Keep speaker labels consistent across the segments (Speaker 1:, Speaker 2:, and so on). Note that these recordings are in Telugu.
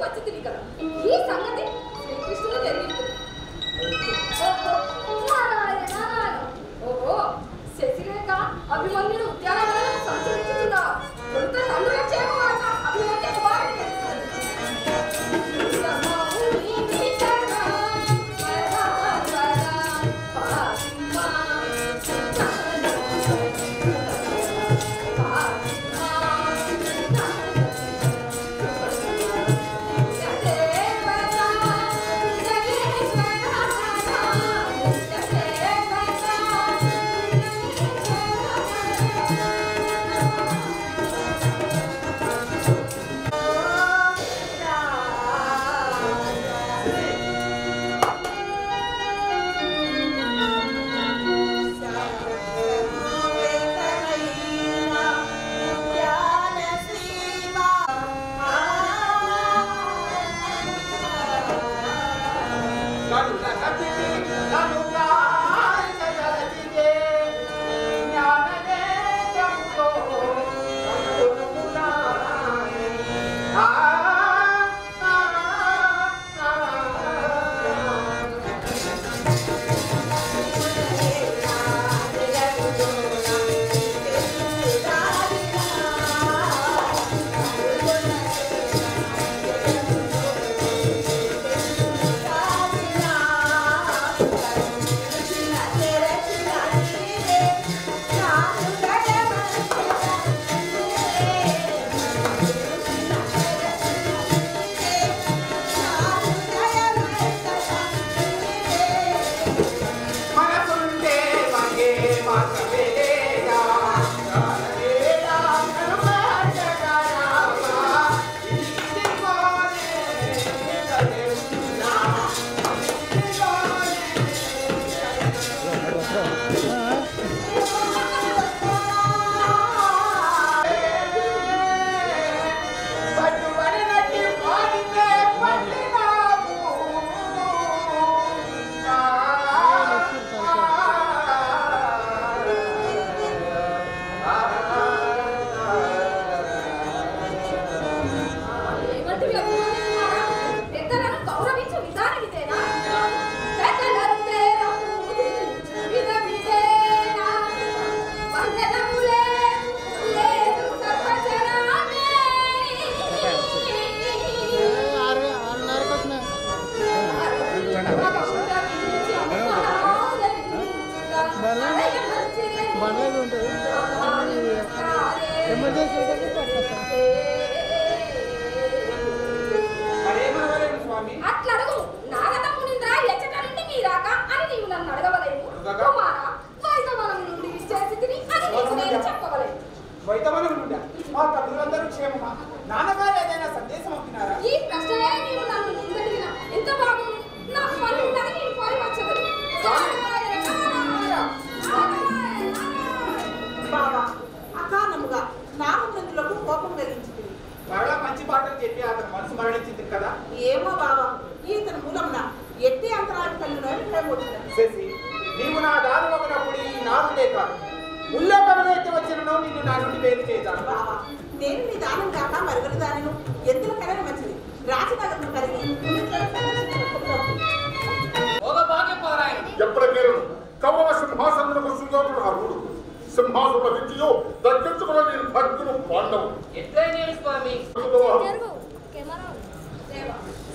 Speaker 1: వచ్చింది కదా ఈ సంగతి శ్రీకృష్ణుడు తెలియదు. ఓహో శశిరేఖ అభిమన్యుడు ఉద్యానవనం సంచరించుతున్నా కొంత తల్లుల క్షేమమాట అభిమన్య కుమారుడికి అట్లడుగు నాగతమ్మునింద్ర ఎచ్చట నుండి మీరాక అని నీవు నన్ను అడగవలేదు. కుమారా వైదవనం నుండి విచ్చేసితిని అని నీకు నేను చెప్పవలేదు.
Speaker 2: వైదవనం నుండి మా తల్లులందరూ క్షేమమా? నాన్నగారు ఏదైనా సందేశం పంపినారా?
Speaker 1: ఈ ప్రశ్నలే నీవు నన్ను ముందడిగిన ఎంత బాగుంది. నాకు పని ఉన్నది నేను పోయి వచ్చదు.
Speaker 3: బాబా అకారణముగా నాగమృతులకు కోపం కలిగించింది.
Speaker 2: మరలా మంచి పాటలు చెప్పి అతను మనసు మరణించింది కదా.
Speaker 3: ఏమో బాబా ఈతని మూలంన ఎట్టి అంతరాలు కలిగిన
Speaker 2: శశి నీవు నా దారి ఒకనప్పుడు ఈ నాగుడే కాదు ఉల్లోకంలో ఎత్తి వచ్చినను నిన్ను నా నుండి వేరు చేశాను.
Speaker 3: బాబా నేను నీ దానం కాక మరుగులు దానిను ఎందుకు కలగ మంచిది రాజనగరం కలిగి
Speaker 4: ఎప్పటికేను కౌరవ సింహాసనములకు సుయోధుడు అర్హుడు. సింహాసన విద్యయో దక్కించుకున్న నేను భక్తులు పాండవు.
Speaker 1: స్వామి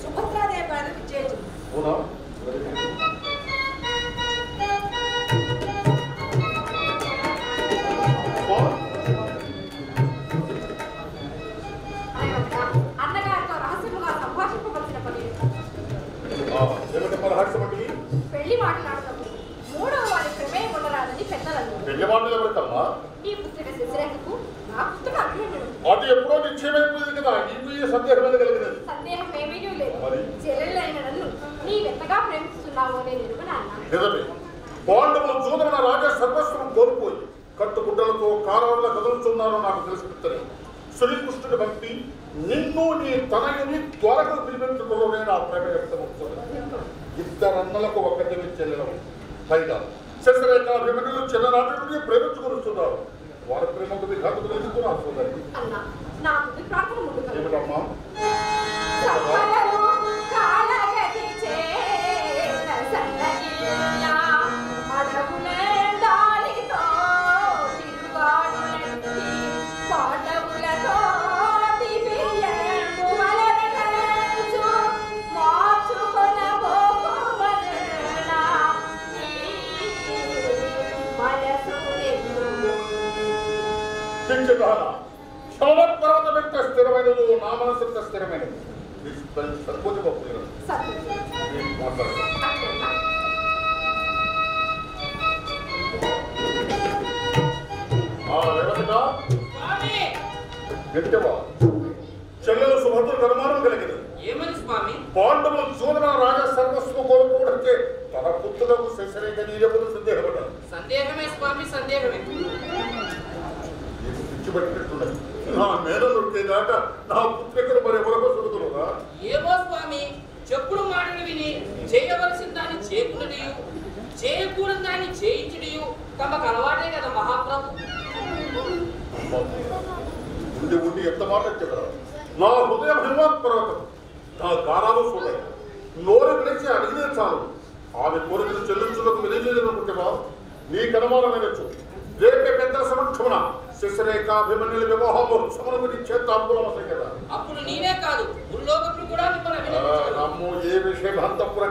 Speaker 1: సుభద్రాదేవి విజయజు
Speaker 4: అవునా?
Speaker 1: అన్నగారితో రహస్యముగా సంభాషింపవలసిన పని
Speaker 4: ఏమిటి రహస్యమటి?
Speaker 1: పెళ్లి మాట్లాడుతాము. మూడవ వారి ప్రమేయం ఉండరాదని పెద్దలను.
Speaker 4: పెళ్లి మాటలు ఎవరికమ్మా?
Speaker 1: ఈ పుత్రిక శశిరేఖకు నా పుత్రుడు అభిమన్యుడు.
Speaker 4: అది ఎప్పుడో నిశ్చయమైపోయింది కదా. నీకు సందేహం మీద కలిగినది.
Speaker 1: సందేహం ఏమీ లేదు. చెల్లెలైన నన్ను నీవెంతగా ప్రేమిస్తున్నావో నేను ఎరుగనాన్న.
Speaker 4: నిజమే. పాండవులు జూదమున రాజా సర్వస్వం కోల్పోయి కట్టుగుడ్డలతో కారాల కదులుతున్నారో నాకు తెలిసి శ్రీకృష్ణుడి భక్తి నిన్ను నీ తనయుని త్వరగా పిలిపించడంలోనే నా ప్రేమ వ్యక్తమవుతుంది. ఇద్దరన్నలకు ఒకటి చెల్లెలం. పైగా శశిరేఖ అభిమన్యులు చిన్ననాటి నుండి ప్రేమించుకొనిస్తున్నారు. వారి ప్రేమకు విఘాతకు తెలుసుకున్నారు సోదరి.
Speaker 1: అన్నా నాకు ప్రార్థన ముందుగా
Speaker 4: ఏమిటమ్మా? సరిపోతే బాబు మాట్లాడతాను. గట్టివా చెల్లెలు సుభద్రకు అనుమానం కలిగింది.
Speaker 5: ఏమని స్వామి?
Speaker 4: పాండవులు చూడన రాజ సర్వస్వం కోరుకోవడంటే తన పుత్రులకు శశరేఖ నీరెప్పుడు సందేహపడ్డారు.
Speaker 5: సందేహమే స్వామి, సందేహమే.
Speaker 4: పిచ్చిపట్టినట్టున్నది. నా మేనలుంటే దాకా నా పుత్రికలు మరెవరో చూడుతున్నా.
Speaker 5: ఏమో స్వామి, చెప్పుడు మాటలు విని చేయవలసిన దాన్ని చేయకున్నదియు, చేయకూడని దాన్ని చేయించుడియు తమకు అలవాటే కదా మహాప్రభు.
Speaker 4: ఉండి ఉండి ఎంత మాట చెప్పరా? నా హృదయం హిమవత్ పర్వతం, నా గారాలు చూడాలి. నోరు విడిచి అడిగితే చాలు. ఆమె కోరికలు చెల్లించులకు విధించలేనుకుంటేవా నీ కనుమానమైనచ్చు. రేపే పెద్ద సమక్షమున శశరేఖ అభిమన్యుల వివాహోత్సవం చేస్తాంబులమసే కదా.
Speaker 5: అప్పుడు నేనే కాదు, భూలోకములు కూడా మిమ్మల్ని
Speaker 4: నమ్ము ఏ విషయం అంతఃపుర